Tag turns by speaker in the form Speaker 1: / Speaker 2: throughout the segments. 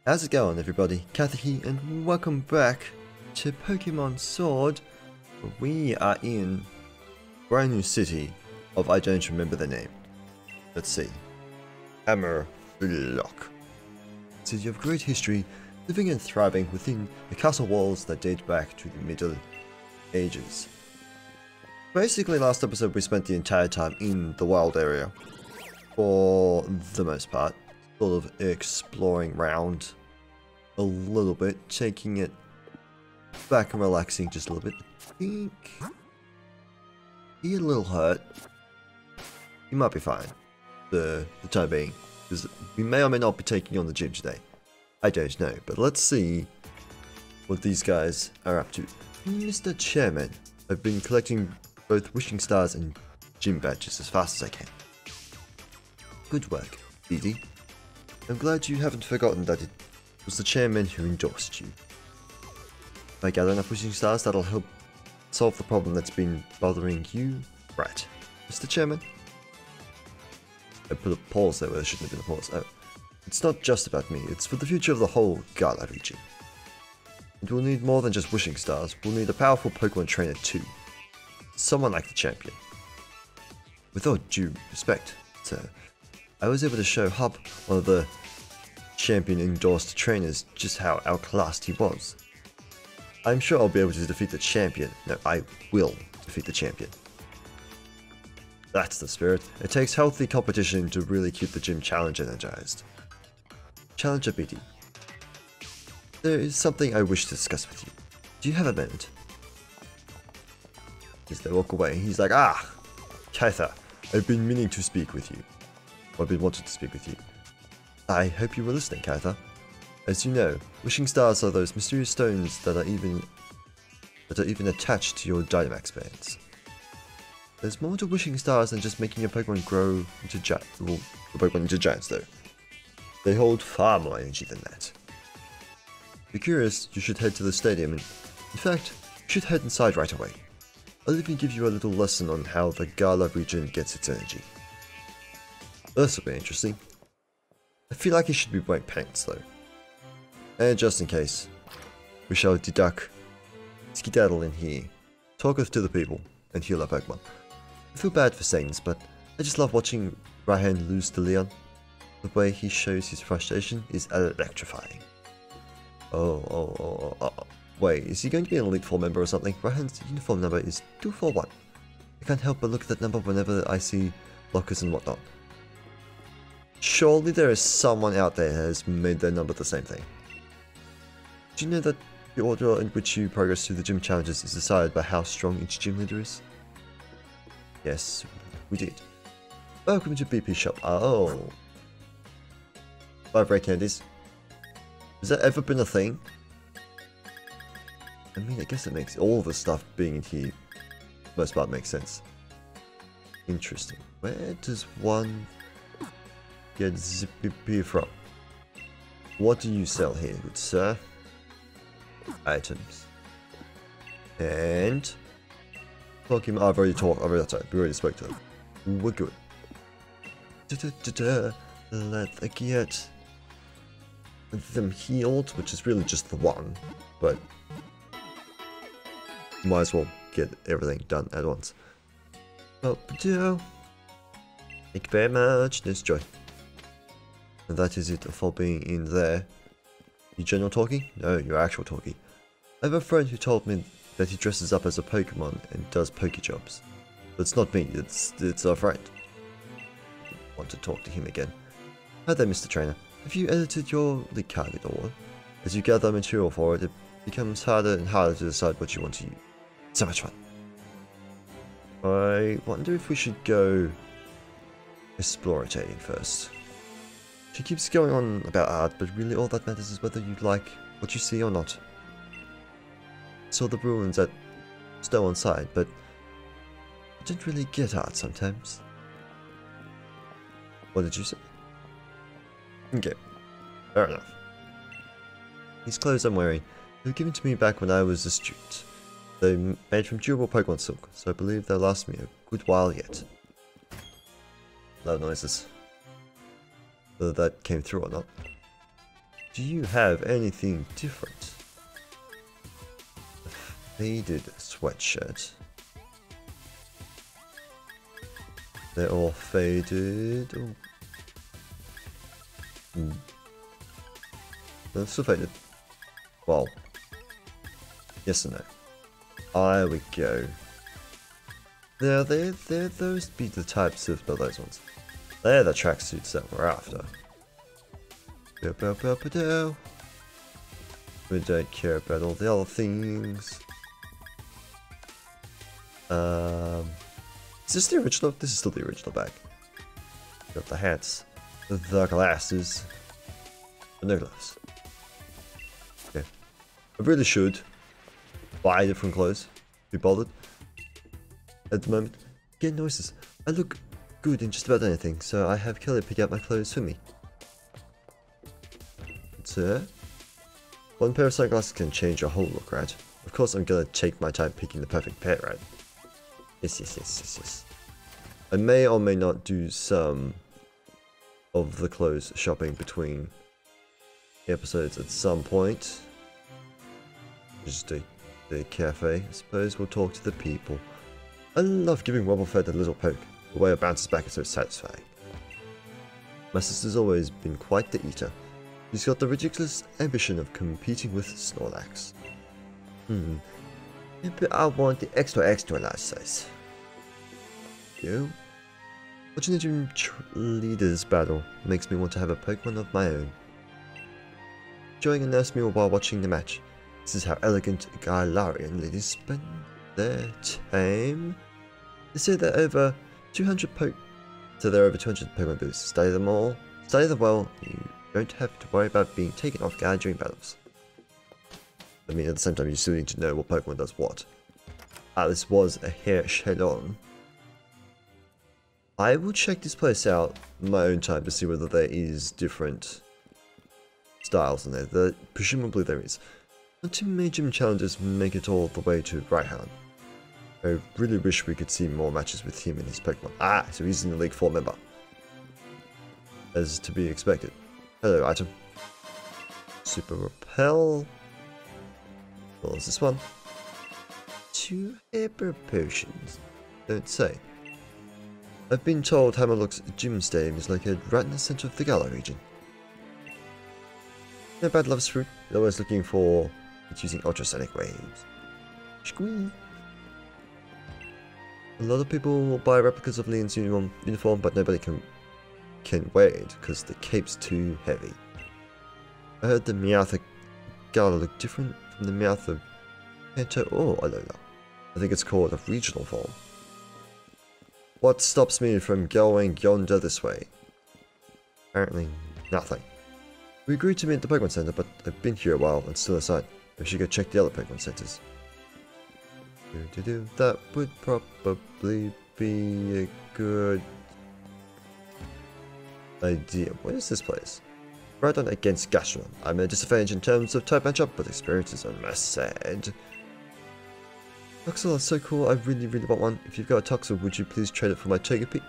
Speaker 1: How's it going, everybody? Kyther here, and welcome back to Pokemon Sword. We are in brand new city of I don't remember the name. Let's see. Hammerlocke. City of great history, living and thriving within the castle walls that date back to the Middle Ages. Basically, last episode we spent the entire time in the wild area. For the most part. Sort of exploring around a little bit, taking it back and relaxing just a little bit. I think he's a little hurt. He might be fine the time being, because we may or may not be taking on the gym today. I don't know, but let's see what these guys are up to. Mr. Chairman, I've been collecting both wishing stars and gym badges as fast as I can. Good work, Edie. I'm glad you haven't forgotten that it was the chairman who endorsed you. If I gather enough wishing stars, that'll help solve the problem that's been bothering you. Right, Mr. Chairman? I put a pause there where there shouldn't have been a pause. Oh. It's not just about me, it's for the future of the whole Gala region. And we'll need more than just wishing stars, we'll need a powerful Pokemon trainer too. Someone like the champion. With all due respect, sir, I was able to show Hub, one of the champion-endorsed trainers, just how outclassed he was. I'm sure I'll be able to defeat the champion. No, I will defeat the champion. That's the spirit. It takes healthy competition to really keep the gym challenge energized. Challenger BD. There is something I wish to discuss with you. Do you have a minute? As they walk away, he's like, Kyther, I've been meaning to speak with you. I've been wanting to speak with you. I hope you were listening, Kyther. As you know, wishing stars are those mysterious stones that are even attached to your Dynamax bands. There's more to wishing stars than just making your Pokemon grow into giants, though. They hold far more energy than that. If you're curious, you should head to the stadium, and in fact, you should head inside right away. I'll even give you a little lesson on how the Gala region gets its energy. This will be interesting. I feel like he should be wearing pants though. And just in case, we shall skedaddle in here, talk to the people, and heal our Pokemon. I feel bad for saying this, but I just love watching Raihan lose to Leon. The way he shows his frustration is electrifying. Wait, is he going to be an Elite Four member or something? Raihan's uniform number is 241. I can't help but look at that number whenever I see lockers and whatnot. Surely there is someone out there who has made their number the same thing. Do you know that the order in which you progress through the gym challenges is decided by how strong each gym leader is? Yes, we did. Welcome to BP Shop. Oh. 5 rare candies. Has that ever been a thing? I mean, I guess it makes all the stuff being in here, most part, makes sense. Interesting. Where does one get Zippy from? What do you sell here, good sir? Items. And Pokemon. I've already we already spoke to them. We're good. Let's get them healed, which is really just the one, but might as well get everything done at once. Oh, thank you very much. Nice joy. And that is it for being in there. You general talkie? No, you're actual talkie. I have a friend who told me that he dresses up as a Pokemon and does Pokejobs. But it's not me, it's our friend. I want to talk to him again. Hi there, Mr. Trainer. Have you edited your league card at all? As you gather material for it, it becomes harder and harder to decide what you want to use. So much fun. I wonder if we should go explorating first. She keeps going on about art, but really all that matters is whether you like what you see or not. I saw the ruins at Stow on side, but I don't really get art sometimes. What did you say? Okay, fair enough. These clothes I'm wearing were given to me back when I was a student. They're made from durable Pokemon silk, so I believe they'll last me a good while yet. Loud noises. Whether that came through or not. Do you have anything different? A faded sweatshirt. They're all faded. Oh. They're still faded. Well. Yes and no. There we go. They're those be the types of, no, those ones. They're the tracksuits that we're after. We don't care about all the other things. Is this the original? This is still the original bag. Got the hats, the glasses, but no gloves. Okay. I really should buy different clothes. Be bothered. At the moment, get noises. I look good in just about anything, so I have Kelly pick out my clothes for me. Sir? One pair of sunglasses can change your whole look, right? Of course I'm gonna take my time picking the perfect pair, right? Yes. I may or may not do some of the clothes shopping between episodes at some point. Just the cafe, I suppose. We'll talk to the people. I love giving Wobblefed a little poke. The way it bounces back is so satisfying. My sister's always been quite the eater. She's got the ridiculous ambition of competing with Snorlax. But I want the extra large size. You? Watching the gym leaders battle makes me want to have a Pokemon of my own. Enjoying a nurse meal while watching the match. This is how elegant Galarian ladies spend their time. They say there are over 200 Pokemon booths. Study them all. Study them well. You don't have to worry about being taken off guard during battles. I mean, at the same time, you still need to know what Pokemon does what. This was a hair Shelon. I will check this place out in my own time to see whether there is different styles in there. Presumably there is. Not too many gym challenges make it all the way to Raihan. I really wish we could see more matches with him and his Pokemon. So he's in the League 4 member. As to be expected. Hello, item. Super Repel. What was this one? 2 Hyper Potions. Don't say. I've been told Hammerlocke's gym stadium is located right in the center of the Galar region. No bad loves fruit. They're always looking for it's using ultrasonic waves. Squeeze. A lot of people will buy replicas of Leon's uniform, but nobody can wear it because the cape's too heavy. I heard the Meowth of Galar look different from the Meowth of Kanto or Alola. I think it's called a regional form. What stops me from going yonder this way? Apparently nothing. We agreed to meet at the Pokemon Center, but I've been here a while and still aside. We should go check the other Pokemon Centers. That would probably be a good idea. What is this place? Right on against Gastrodon. I'm at a disadvantage in terms of type matchup, but experience is on my side. Toxel is so cool, I really want one. If you've got a Toxel, would you please trade it for my Togepi?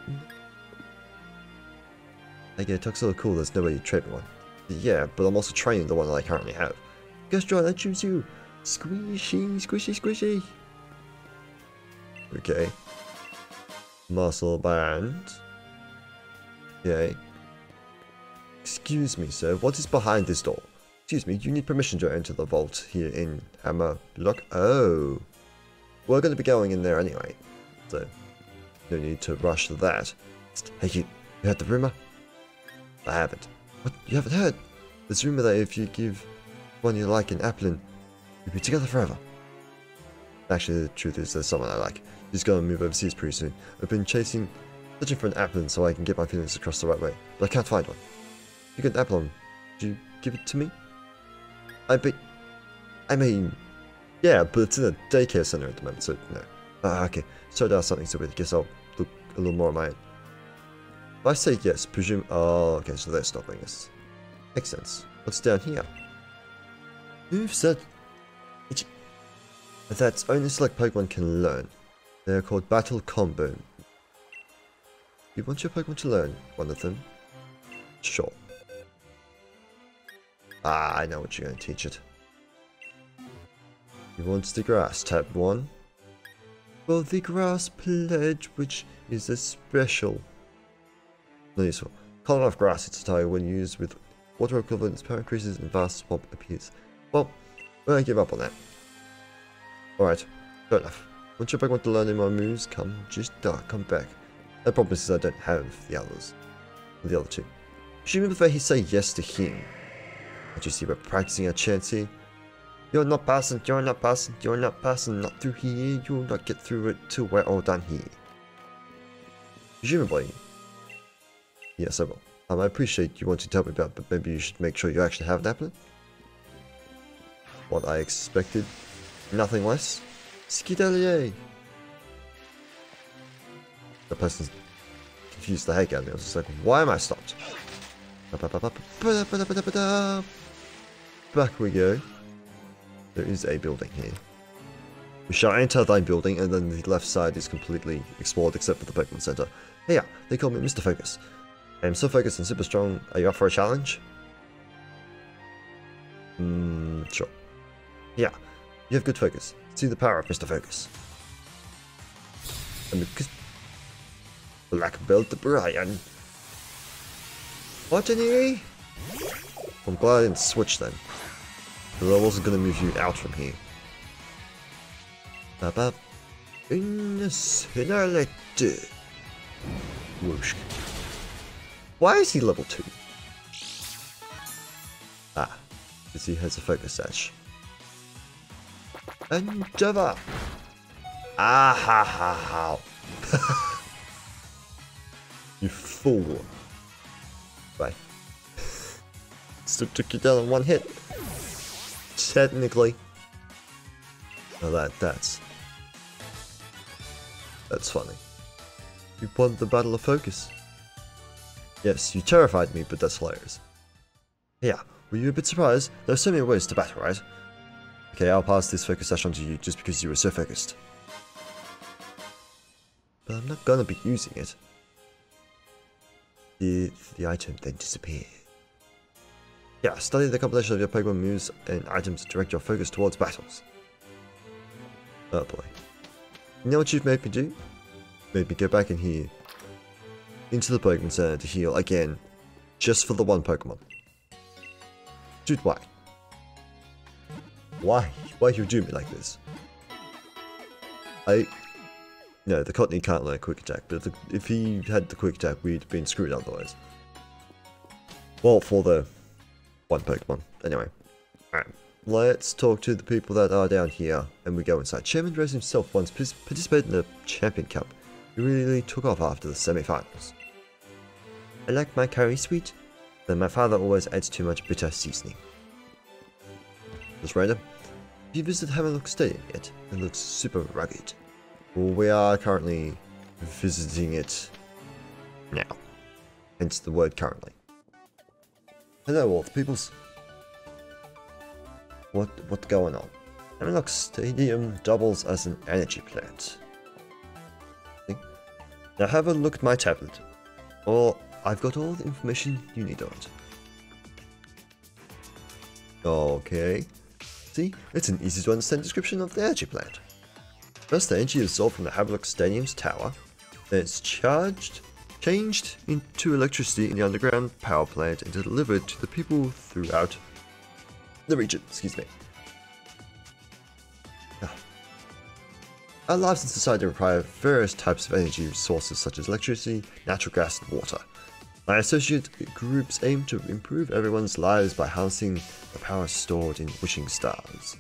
Speaker 1: I get a Toxel cool, there's no way you'd trade me one. Yeah, but I'm also training the one that I currently have. Gastrodon, I choose you! Squishy! Okay. Muscle Band. Okay. Excuse me, sir, what is behind this door? Excuse me, you need permission to enter the vault here in Hammerlocke. Oh. We're going to be going in there anyway, so no need to rush to that. Hey, you heard the rumor? I haven't. What? You haven't heard? There's rumor that if you give one you like an Applin, you'll be together forever. Actually, the truth is there's someone I like. He's going to move overseas pretty soon. I've been searching for an Applin so I can get my feelings across the right way, but I can't find one. You got an Applin. Would you give it to me? I mean... Yeah, but it's in a daycare center at the moment, so no. Okay. So that's something stupid. Guess I'll look a little more on my own. If I say yes, presume... Oh, okay, so they're stopping us. Makes sense. What's down here? Moveset. That's only select Pokemon can learn. They're called Battle Combo. You want your Pokemon to learn one of them? Sure. Ah, I know what you're going to teach it. He wants the grass. Tab 1. For the grass pledge, which is a special. Not useful. Column of grass, it's a tile when used with water equivalent, its power increases and vast swamp appears. Well, we're gonna give up on that. Alright, fair enough. Once your Pokemon to learn any more moves, come back. The problem is I don't have the others. The other two. Should prefer he say yes to him. Don't you see we're practicing our chance here? You're not passing, you're not passing, you're not passing, not through here, you'll not get through it till we're all done here. Presumably. Yes, I will. I appreciate you wanting to tell me about, but maybe you should make sure you actually have an applet. What I expected. Nothing less. Skidalier! The person's confused the heck out of me. I was just like, why am I stopped? Back we go. There is a building here. We shall enter thy building, and then the left side is completely explored except for the Pokemon Center. Hey, yeah, they call me Mr. Focus. I am so focused and super strong. Are you up for a challenge? Sure. Yeah, you have good focus. See the power of Mr. Focus. And because Black Belt Brian. Botany? I'm glad I didn't switch then. Because I wasn't going to move you out from here. Incinerate. Whoosh. Why is he level 2? Ah, because he has a focus edge. Endeavor! Ah ha ha ha! You fool! Bye. Still took you down in one hit. Technically. Now that's funny. You won the battle of focus. Yes, you terrified me, but that's hilarious. Yeah, were you a bit surprised? There are so many ways to battle, right? Okay, I'll pass this focus dash on to you just because you were so focused. But I'm not gonna be using it. The item then disappeared. Yeah, study the combination of your Pokemon moves and items to direct your focus towards battles. Oh boy. You know what you've made me do? Made me go back in here. Into the Pokemon Center to heal again. Just for the one Pokemon. Dude, why? Why? Why you do me like this? No, the Cottony can't learn Quick Attack, but if he had the Quick Attack, we'd been screwed otherwise. Well, for the one Pokemon. Anyway. Alright. Let's talk to the people that are down here, and we go inside. Chairman Rose himself once participated in the Champion Cup. He really took off after the semi-finals. I like my curry sweet, but my father always adds too much bitter seasoning. Just random. Have you visited Hammerlocke Stadium yet? It looks super rugged. Well, we are currently visiting it now. Hence the word currently. Hello all the peoples. What's going on? Hammerlocke Stadium doubles as an energy plant. Now have a look at my tablet. Or I've got all the information you need on it. Okay. See, it's an easy to understand description of the energy plant. First, the energy is absorbed from the Hammerlocke Stadium's tower. Then it's changed into electricity in the underground power plant and delivered to the people throughout the region. Excuse me. Our lives in society require various types of energy sources such as electricity, natural gas, and water. My associate groups aim to improve everyone's lives by harnessing the power stored in wishing stars.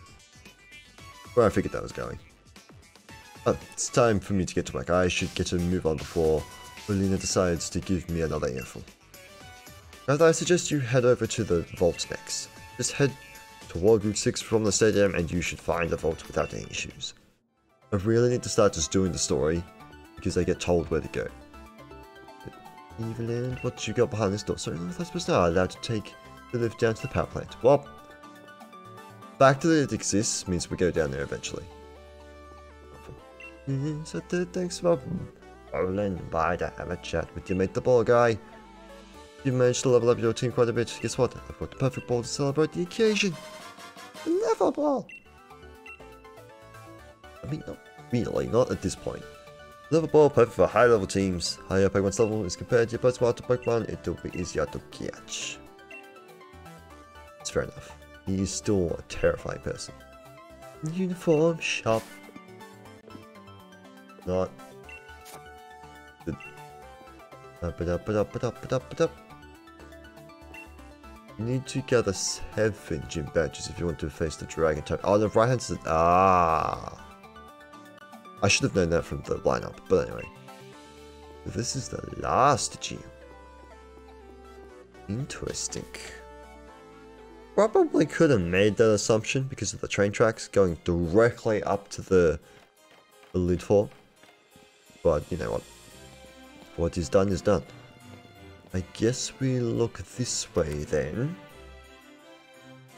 Speaker 1: Where I figured that was going. Oh, it's time for me to get to work. I should get a move on before Olina decides to give me another earful. Rather, I suggest you head over to the vault next. Just head toward Route 6 from the stadium and you should find the vault without any issues. I really need to start just doing the story, because I get told where to go. Evelyn, what you got behind this door? Sorry, I suppose now I'm allowed to take the lift down to the power plant. Well, fact that it exists means we go down there eventually. So thanks for rolling by to have a chat with your mate, the ball guy. You managed to level up your team quite a bit. Guess what? I've got the perfect ball to celebrate the occasion. The level ball! I mean, not really, not at this point. Level ball perfect for high level teams. Higher Pokemon's level is compared to your most smarter Pokemon, it will be easier to catch. It's fair enough. He is still a terrifying person. Uniform shop. Not good. You need to gather 7 gym badges if you want to face the dragon type. Oh, the right hand side. Ah. I should have known that from the lineup, but anyway. This is the last gym. Interesting. Probably could have made that assumption because of the train tracks going directly up to the Elite Four. But you know what? What is done is done. I guess we look this way then.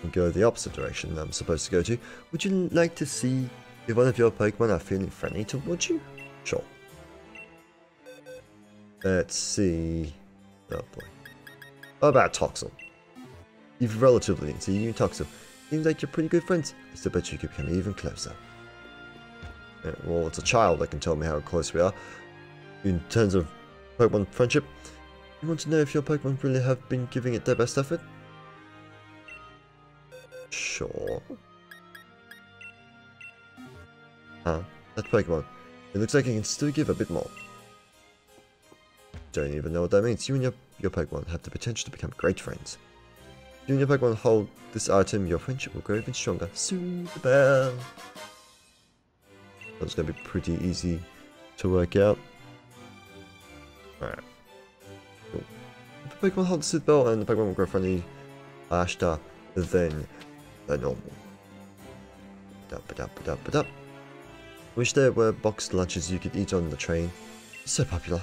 Speaker 1: And go the opposite direction I'm supposed to go to. Would you like to see if one of your Pokemon are feeling friendly towards you? Sure. Let's see. Oh boy. How about Toxel? You've relatively new to you, Toxel. Seems like you're pretty good friends. I still bet you could become even closer. Well, it's a child that can tell me how close we are. In terms of Pokemon friendship, you want to know if your Pokemon really have been giving it their best effort? Sure. Huh? That Pokemon. It looks like it can still give a bit more. Don't even know what that means. You and your Pokemon have the potential to become great friends. You and your Pokemon hold this item, your friendship will grow even stronger. Super Bell! That's going to be pretty easy to work out. Alright. Cool. If the Pokemon hold the Super Bell and the Pokemon will grow friendly faster than the normal. Wish there were boxed lunches you could eat on the train. It's so popular.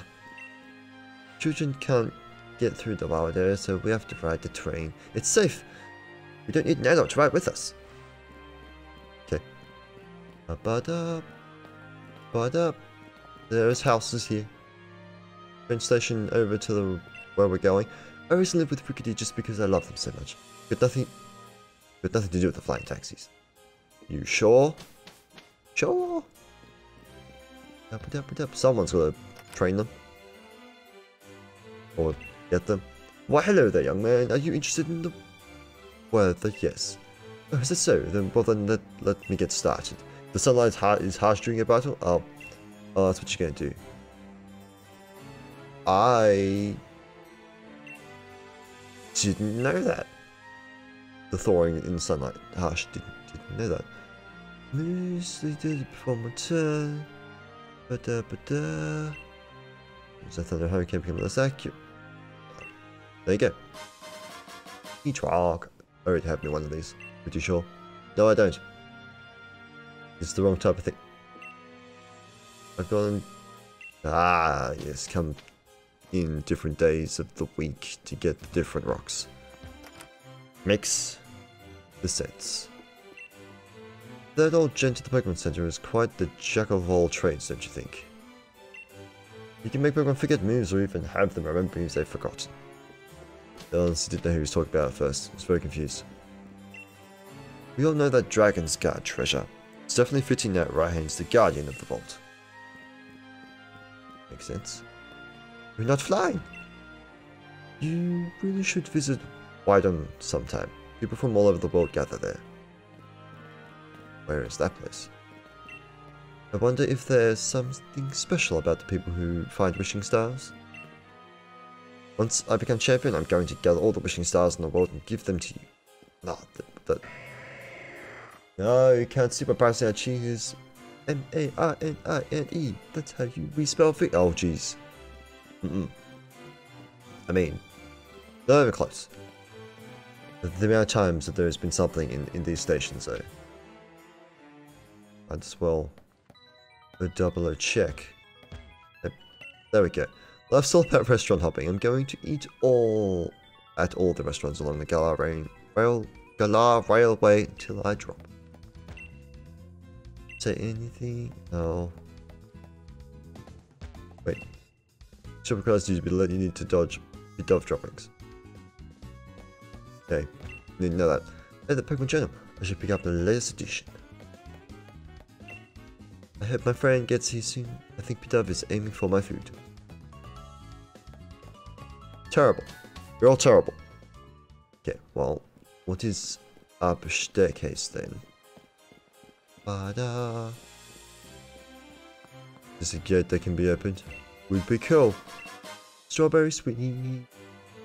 Speaker 1: Children can't get through the wild area, so we have to ride the train. It's safe. We don't need an adult to ride with us. Okay. There's houses here. Train station over to where we're going. I always live with Rickety just because I love them so much. Got nothing to do with the flying taxis. You sure? Sure. Someone's got to train them. Or get them. Why, hello there, young man. Are you interested in the weather? Yes. Oh, is that so? Then, well, then let me get started. The sunlight is harsh during a battle? Oh, that's what you're going to do. I didn't know that. The thawing in the sunlight harsh. Didn't know that. Mostly did it before my turn. Is that thunder hurricane becoming less accurate? There you go. Each rock. I already have me one of these. Pretty sure. No, I don't. It's the wrong type of thing. I've gone. Ah, yes. Come in different days of the week to get the different rocks. Makes the sense. That old gent at the Pokemon Center is quite the jack of all trades, don't you think? You can make Pokemon forget moves or even have them remember moves they've forgotten. I honestly didn't know who he was talking about at first. I was very confused. We all know that dragons guard treasure. It's definitely fitting that Raihan's the guardian of the vault. Makes sense. We're not flying! You really should visit Wydon sometime. People from all over the world gather there. Where is that place? I wonder if there's something special about the people who find wishing stars? Once I become champion, I'm going to gather all the wishing stars in the world and give them to you. No, you can't see my pricing out. She is M-A-R-N-I-N-E. That's how we spell it. Oh, jeez. I mean, not even close. The amount of times that there has been something in these stations, though. Might as well double check. There we go. Well, I've still about restaurant hopping. I'm going to eat at all the restaurants along the Galar Railway until I drop. Say anything? No. Wait. Shop requires you to be let you need to dodge the dove droppings. Okay, didn't know that. Hey, the Pokemon Journal. I should pick up the latest edition. I hope my friend gets here soon. I think P-Dove is aiming for my food. Terrible. You're all terrible. Okay, well, what is up staircase then? Ba-da. Is a gate that can be opened? Would be cool. Strawberry sweet.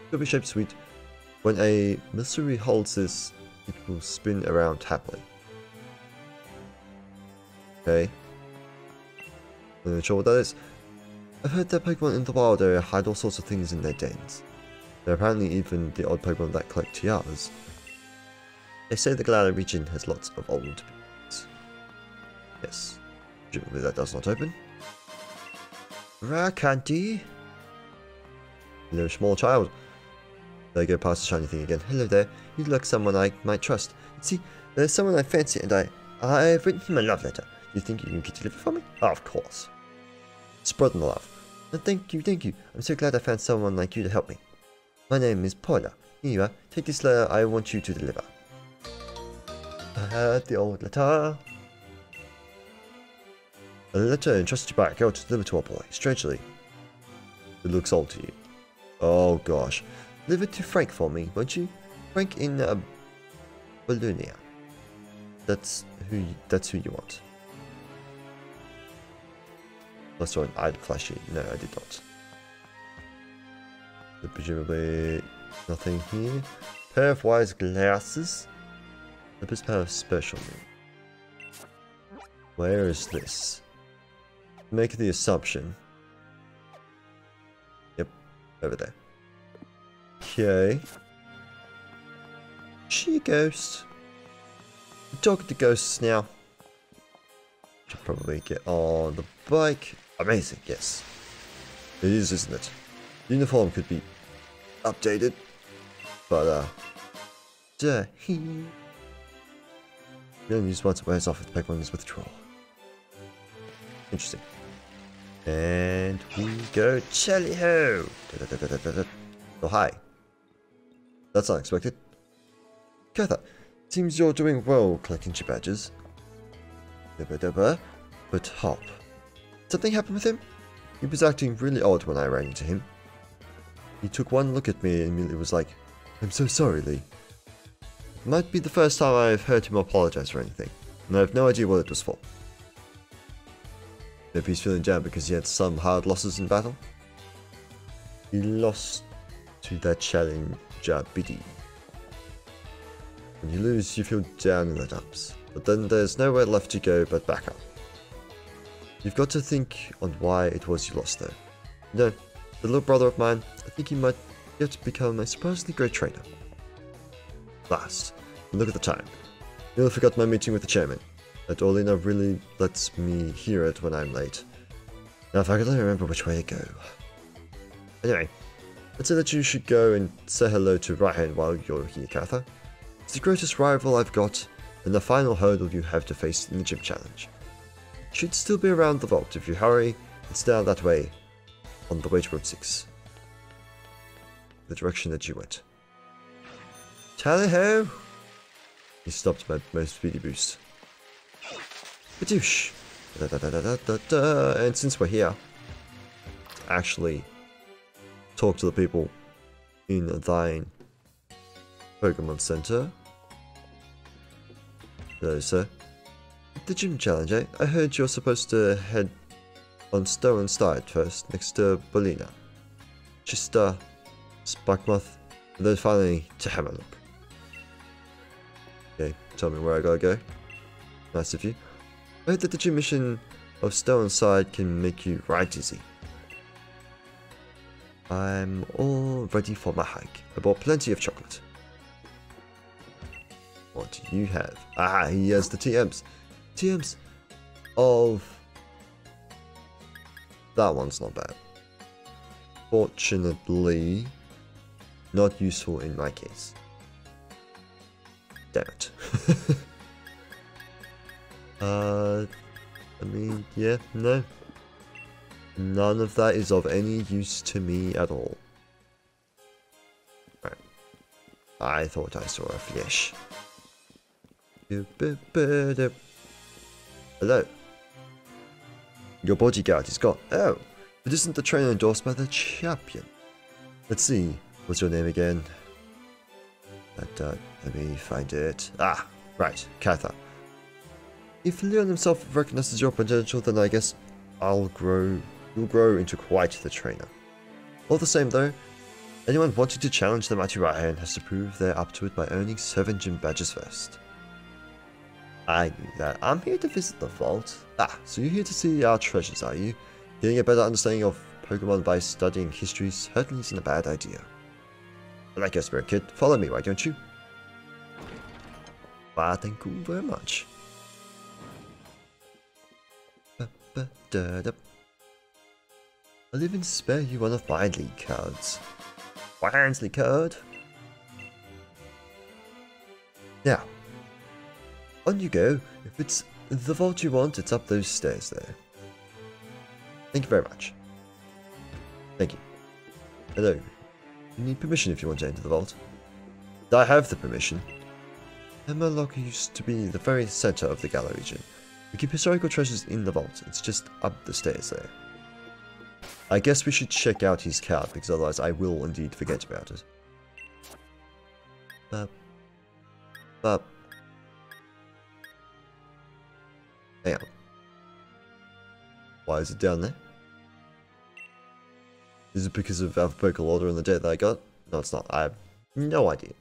Speaker 1: Strawberry shaped sweet. When a mystery holds this, it will spin around happily. Okay. I'm not sure what that is. I've heard that Pokemon in the wild area hide all sorts of things in their dens. There are apparently even the odd Pokemon that collect tiaras. They say the Galar region has lots of old Pokemon. Yes. Presumably that does not open. Rakanti! Hello, small child. There I go past the shiny thing again. Hello there. You look like someone I might trust. See, there's someone I fancy and I've written him a love letter. Do you think you can deliver for me? Oh, of course. Spread the love. And thank you. I'm so glad I found someone like you to help me. My name is Paula. Here you are. Take this letter I want you to deliver. I had the old letter. A letter entrusted by a girl to deliver to a boy. Strangely, it looks old to you. Oh gosh. Deliver it to Frank for me, won't you? Frank in Balloonia. That's who you want. I saw an eye flashy. No, I did not. But presumably nothing here. Pair of wise glasses. The best pair of special. Where is this? Make the assumption. Yep, over there. Okay. She a ghost. I'm talking to ghosts now. Should probably get on the bike. Amazing, yes. It is, isn't it? The uniform could be updated. But, he only use once it wears off with Pokemon's withdrawal. Interesting. And we go Chelly Ho! Oh, hi. That's unexpected. Kyther, seems you're doing well collecting chip badges. But Hop. Something happened with him? He was acting really odd when I ran into him. He took one look at me and immediately was like, I'm so sorry, Lee. It might be the first time I've heard him apologize for anything, and I have no idea what it was for. Maybe he's feeling down because he had some hard losses in battle? He lost to that challenger Biddy. When you lose, you feel down in the dumps, but then there's nowhere left to go but back up. You've got to think on why it was you lost though. No, the little brother of mine, I think he might yet become a surprisingly great trainer. Last, look at the time. Nearly forgot my meeting with the chairman. That Orlina really lets me hear it when I'm late. Now if I could only remember which way to go. Anyway, I'd say that you should go and say hello to Ryan while you're here, Kyther. It's the greatest rival I've got, and the final hurdle you have to face in the gym challenge. Should still be around the vault if you hurry. It's down that way, on the way to Road 6. The direction that you went. Tally-ho! He stopped my most speedy boost. Badoosh! And since we're here, actually talk to the people in thine Pokemon Center. Hello, sir. The gym challenge, eh? I heard you're supposed to head on Stone Side first, next to Bolina, Chista, Sparkmoth, and then finally to Hammerlocke. Okay, tell me where I gotta go. Nice of you. I heard that the gym mission of Stone Side can make you right dizzy. I'm all ready for my hike. I bought plenty of chocolate. What do you have? Ah, he has the TMs. TMs of... That one's not bad. Fortunately, not useful in my case. Damn it. I mean, yeah, no. None of that is of any use to me at all. Right. I thought I saw a flash. Hello. Your bodyguard is gone. Oh, but isn't the trainer endorsed by the champion? Let's see. What's your name again? Let me find it. Ah, right. Kyther. If Leon himself recognizes your potential, then I guess you'll grow into quite the trainer. All the same though, anyone wanting to challenge the mighty right hand has to prove they're up to it by earning 7 gym badges first. I knew that. I'm here to visit the vault. Ah, so you're here to see our treasures, are you? Getting a better understanding of Pokemon by studying history certainly isn't a bad idea. I like your spirit, kid. Follow me, why don't you? Why, thank you very much. I'll even spare you one of my league cards. Wansley card. Now, on you go. If it's the vault you want, it's up those stairs there. Thank you very much. Thank you. Hello. You need permission if you want to enter the vault. I have the permission. Hammerlocke used to be the very center of the Galar region. We keep historical treasures in the vault. It's just up the stairs there. I guess we should check out his card, because otherwise I will indeed forget about it. Hang on. Why is it down there? Is it because of alphabetical order in the date that I got? No, it's not. I have no idea.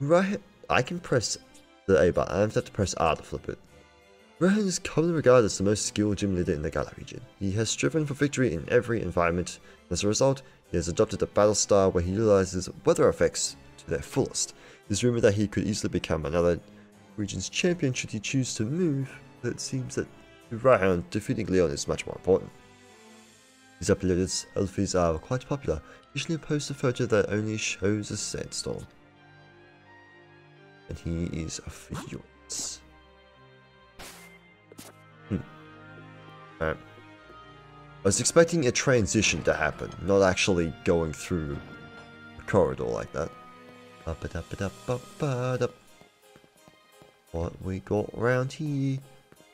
Speaker 1: Right, I can press the A button. I have to press R to flip it. Rohan is commonly regarded as the most skilled gym leader in the Galar region. He has striven for victory in every environment, and as a result, he has adopted a battle style where he utilizes weather effects to their fullest. It is rumored that he could easily become another region's champion should he choose to move, but it seems that to Rohan, defeating Leon is much more important. His uploaded Elfies are quite popular, usually a poster photo that only shows a sandstorm. And he is furious. I was expecting a transition to happen, not actually going through a corridor like that. What we got around here?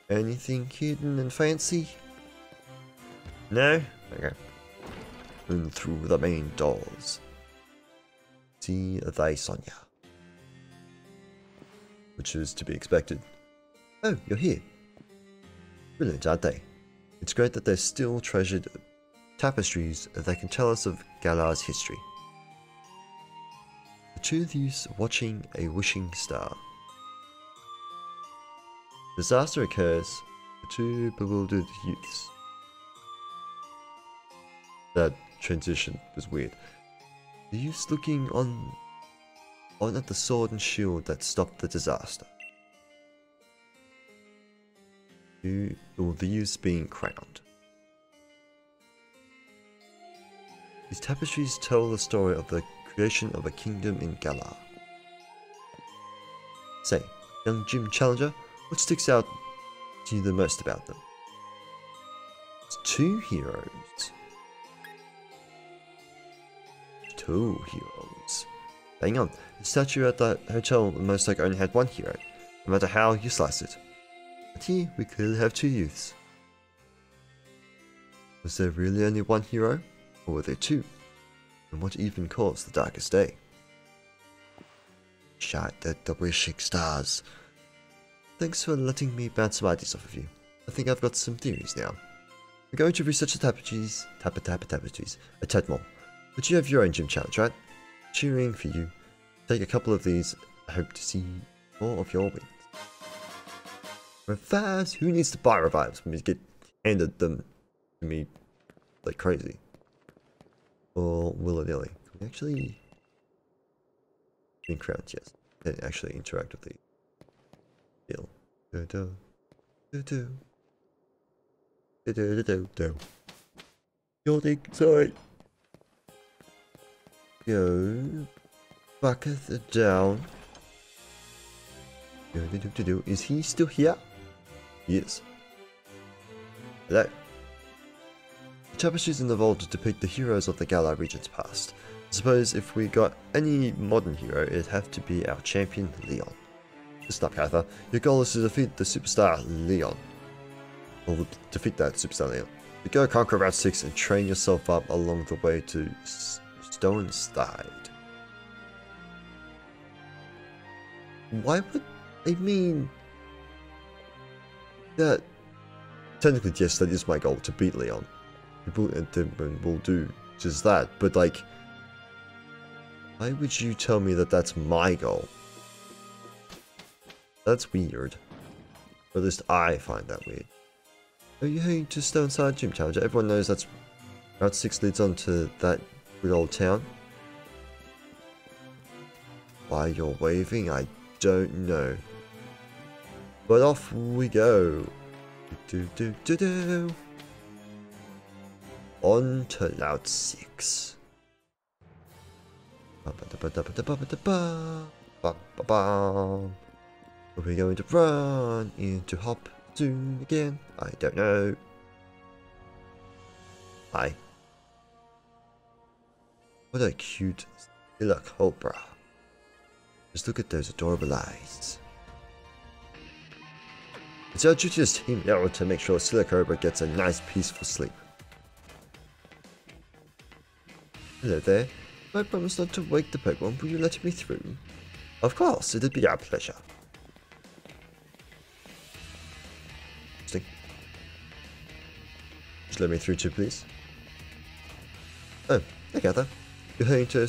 Speaker 1: Anything hidden and fancy? No? Okay. And through the main doors. See thy Sonia. Which is to be expected. Oh, you're here. Brilliant, aren't they? It's great that there's still treasured tapestries that can tell us of Galar's history. The two of you watching a wishing star. Disaster occurs. The two bewildered youths. That transition was weird. The youths looking on at the sword and shield that stopped the disaster. The youths being crowned. These tapestries tell the story of the creation of a kingdom in Galar. Say, young gym challenger, what sticks out to you the most about them? It's two heroes. Two heroes. Hang on, the statue at the hotel most like only had one hero, no matter how you slice it. But here, we clearly have two youths. Was there really only one hero? Or were there two? And what even caused the darkest day? Shut the wishing stars. Thanks for letting me bounce some ideas off of you. I think I've got some theories now. We're going to research the tapestries, a tad more. But you have your own gym challenge, right? Cheering for you. Take a couple of these. I hope to see more of your wins. Revives? Who needs to buy revives when we get handed them to me like crazy? Or willy-nilly? Can we actually... Being crowned, yes. And actually interact with the deal. Yawning, sorry. Go. Bucket down. Is he still here? He is. Hello. The tapestries in the vault depict the heroes of the Galar region's past. Suppose if we got any modern hero, it'd have to be our champion, Leon. Listen up, Kyther. Your goal is to defeat the superstar, Leon. Or defeat that superstar, Leon. You go conquer Route 6 and train yourself up along the way to Stoneslide. Why would I mean that? Technically, yes, that is my goal, to beat Leon. People will do just that, but like, why would you tell me that that's my goal? That's weird. Or at least I find that weird. Are you heading to Stoneside Gym Challenger? Everyone knows that's Route 6 leads on to that good old town. Why you're waving, I don't know. But off we go. On to Route 6. Are we going to run into Hop soon again? I don't know. Hi. What a cute little cobra. Just look at those adorable eyes. It's our duty as Team Yellow to make sure Silicobra gets a nice peaceful sleep. Hello there. I promise not to wake the Pokemon. Will you let me through? Of course, it'd be our pleasure. Just let me through too, please. Oh, I gather. You're heading to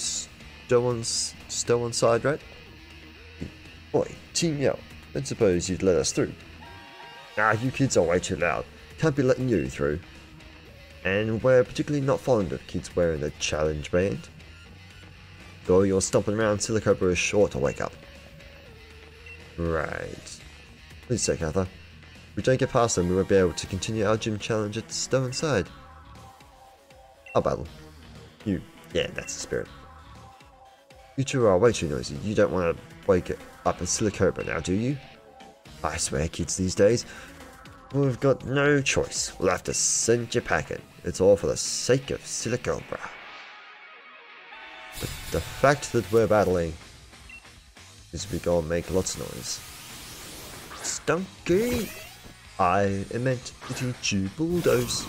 Speaker 1: Stoneside, right? Boy, Team Yell. Don't suppose you'd let us through. Ah, you kids are way too loud. Can't be letting you through. And we're particularly not fond of kids wearing the challenge band. Though you're stomping around, Silicobra is sure to wake up. Right. Please say, Kyther. If we don't get past them, we won't be able to continue our gym challenge at Stoneside. I'll battle. You. Yeah, that's the spirit. You two are way too noisy. You don't want to wake up a Silicobra now, do you? I swear, kids these days, we've got no choice. We'll have to send you packing. It's all for the sake of Silicobra. But the fact that we're battling is we gonna make lots of noise. Stunky! I am meant to teach you Bulldoze.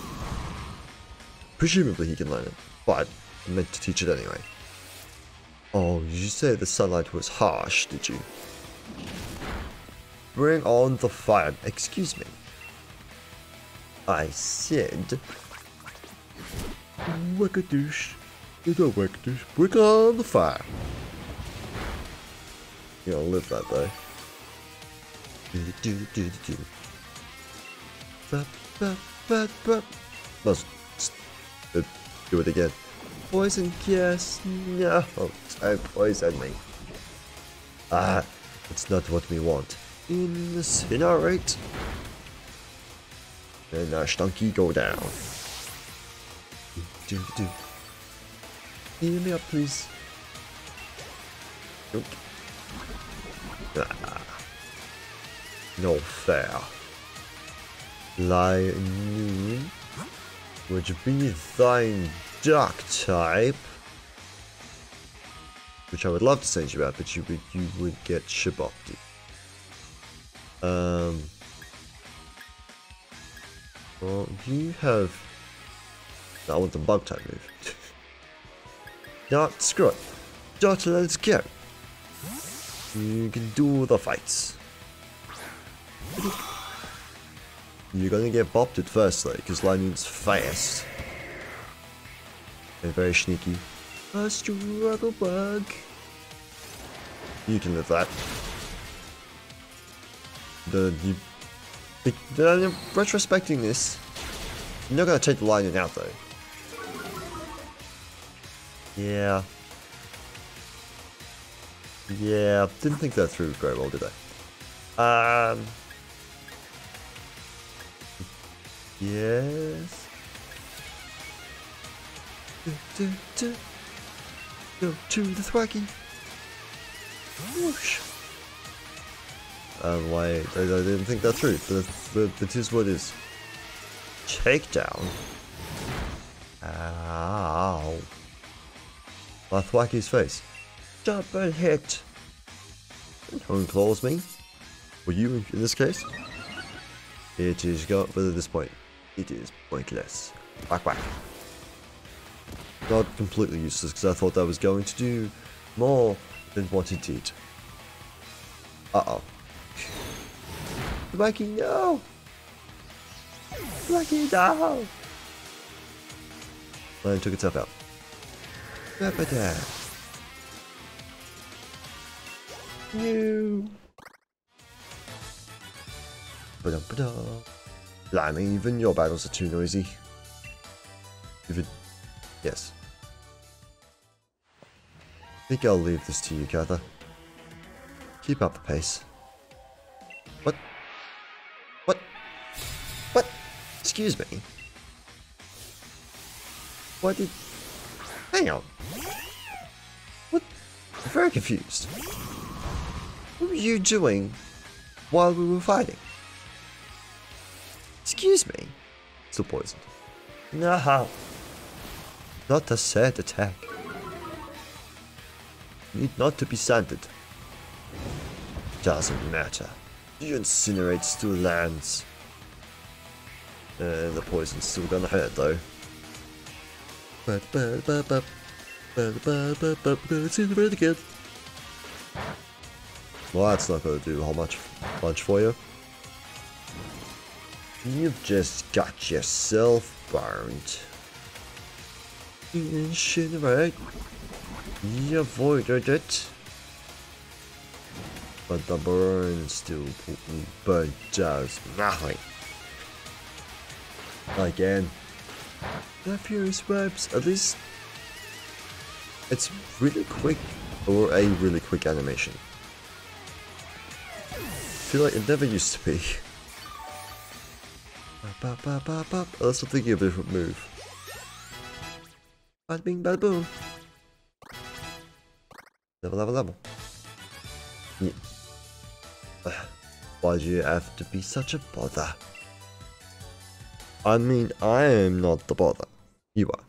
Speaker 1: Presumably he can learn it, but I meant to teach it anyway. Oh, you said the sunlight was harsh, did you? Bring on the fire. Excuse me. I said... Wackadoosh. You go wackadoosh. Bring on the fire. You're gonna live that though. Let's do it again. Poison gas. No, don't poison me. Ah, it's not what we want. Incinerate. And our Stunky go down. Heal me up, please. Nope. Ah. No fair. Lightning would be thine dark type. Which I would love to send you out, but you would get Shiboked. Well, you have... No, I want the bug type move. No, screw it. Just let's go. You can do the fights. You're gonna get bopped at first though, because Lightning's fast. And very sneaky. A struggle bug. You can live that. Retrospecting this, you're not gonna take the Lightning out though. Yeah. Yeah, didn't think that through very well, did I? Yes. Go to the Thwacky. Whoosh. Wait, I didn't think that through, but it is what it is. Takedown. Ow. I thwack his face. Double hit! No one claws me. Or you in this case? It is got, but at this point, it is pointless. Whack whack. Not completely useless because I thought that was going to do more than what it did. Uh-oh. Blackie, no! Blackie, no! And took itself out. Rapidash. No. Ba-dum-ba-dum. Blimey, even your battles are too noisy. Even... Yes. I think I'll leave this to you, Kyther. Keep up the pace. What? What? What? Excuse me? What did... Hang on. What? I'm very confused. What were you doing while we were fighting? Excuse me? Still poisoned. No. Not a sad attack. Need not to be sanded. Doesn't matter. You incinerate still lands. The poison's still gonna hurt though. Incinerate again. Well, that's not gonna do a whole much for you. You've just got yourself burned. Incinerate. You avoided it. But the burn still potent, but does nothing. Again. The Furious Webs, at least it's really quick, or a really quick animation. I feel like it never used to be. Let's not think of a different move. Bada bing, bada boom. Level. Yeah. Why do you have to be such a bother? I mean, I am not the bother. You are.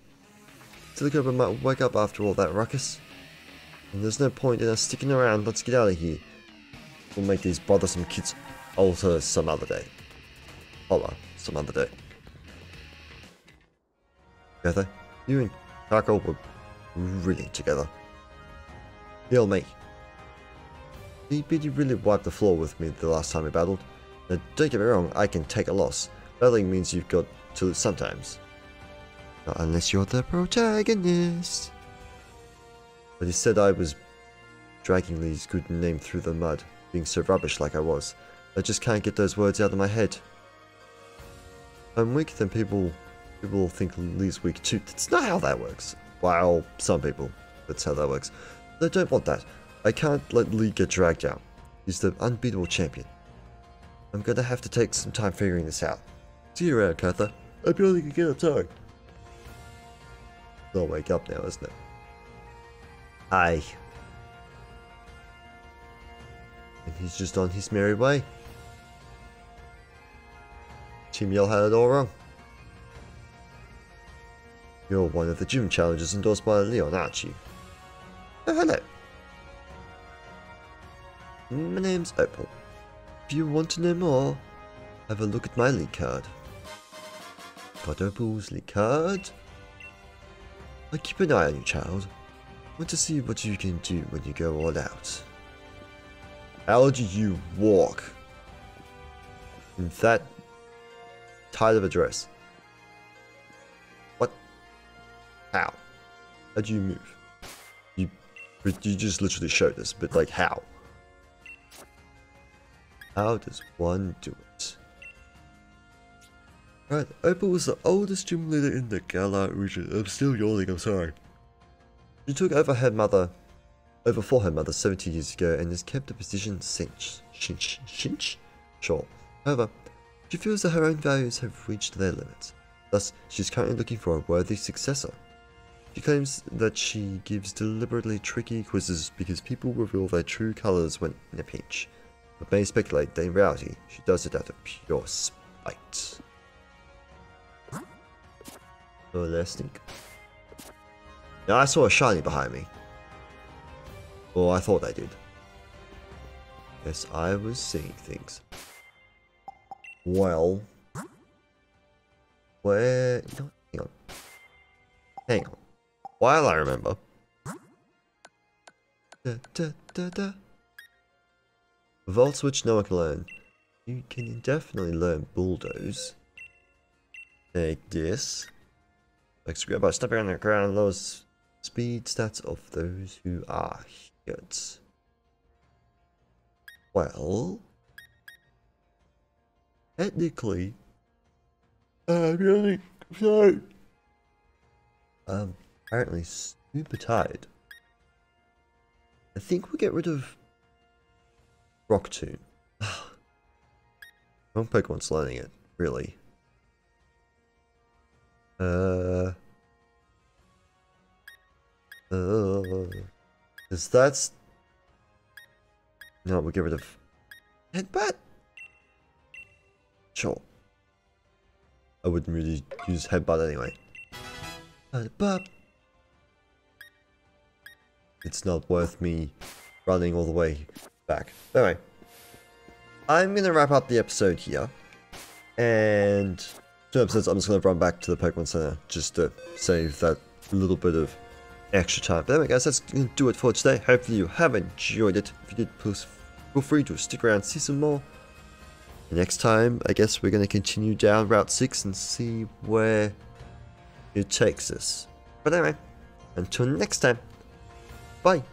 Speaker 1: Silicon might wake up after all that ruckus. And there's no point in us sticking around. Let's get out of here. We'll make these bothersome kids alter some other day. Holla, some other day. Kyther, you and Tackle were really together. Heal me. DPD really wiped the floor with me the last time we battled. Now, don't get me wrong, I can take a loss. Battling means you've got to lose sometimes. Not unless you're the protagonist. But he said I was dragging Lee's good name through the mud, being so rubbish like I was. I just can't get those words out of my head. If I'm weak, then people will think Lee's weak too. That's not how that works. Well, some people, that's how that works. But I don't want that. I can't let Lee get dragged out. He's the unbeatable champion. I'm gonna have to take some time figuring this out. See you around, Kyther. I barely can get up time. I'll wake up now, isn't it? Hi. And he's just on his merry way. Team Yell had it all wrong. You're one of the gym challenges endorsed by Leon, aren't you? Oh, hello. My name's Opal. If you want to know more, have a look at my league card. Got Opal's league card? I keep an eye on you, child. Want to see what you can do when you go all out. How do you walk in that tight of a dress? What? How? How do you move? You just literally showed us, but like how? How does one do it? Right, Opal was the oldest gym leader in the Galar region. I'm still yawning, I'm sorry. She took over for her mother 70 years ago and has kept the position since. Sure. However, she feels that her own values have reached their limits. Thus, she's currently looking for a worthy successor. She claims that she gives deliberately tricky quizzes because people reveal their true colours when in a pinch. But many speculate that in reality, she does it out of pure spite. Oh, last stink. Now I saw a shiny behind me. Or I thought I did. Yes, I was seeing things. Well. Where... No, hang on. Hang on. While I remember... Vaults which no one can learn. You can definitely learn bulldoze. Take this. Like grab by stepping on the ground, lowers speed stats of those who are hit. Well, technically, I'm really sorry. Apparently super tired. I think we'll get rid of Rock Tomb. Wrong Pokemon's learning it, really. Cause that's... No, we'll get rid of Headbutt? Sure. I wouldn't really use Headbutt anyway. It's not worth me running all the way back. Anyway, I'm gonna wrap up the episode here. And 2 episodes, I'm just gonna run back to the Pokemon Center just to save that little bit of extra time. But anyway guys, that's gonna do it for today. Hopefully you have enjoyed it. If you did, please feel free to stick around and see some more. And next time, I guess we're gonna continue down Route 6 and see where it takes us. But anyway, until next time, bye.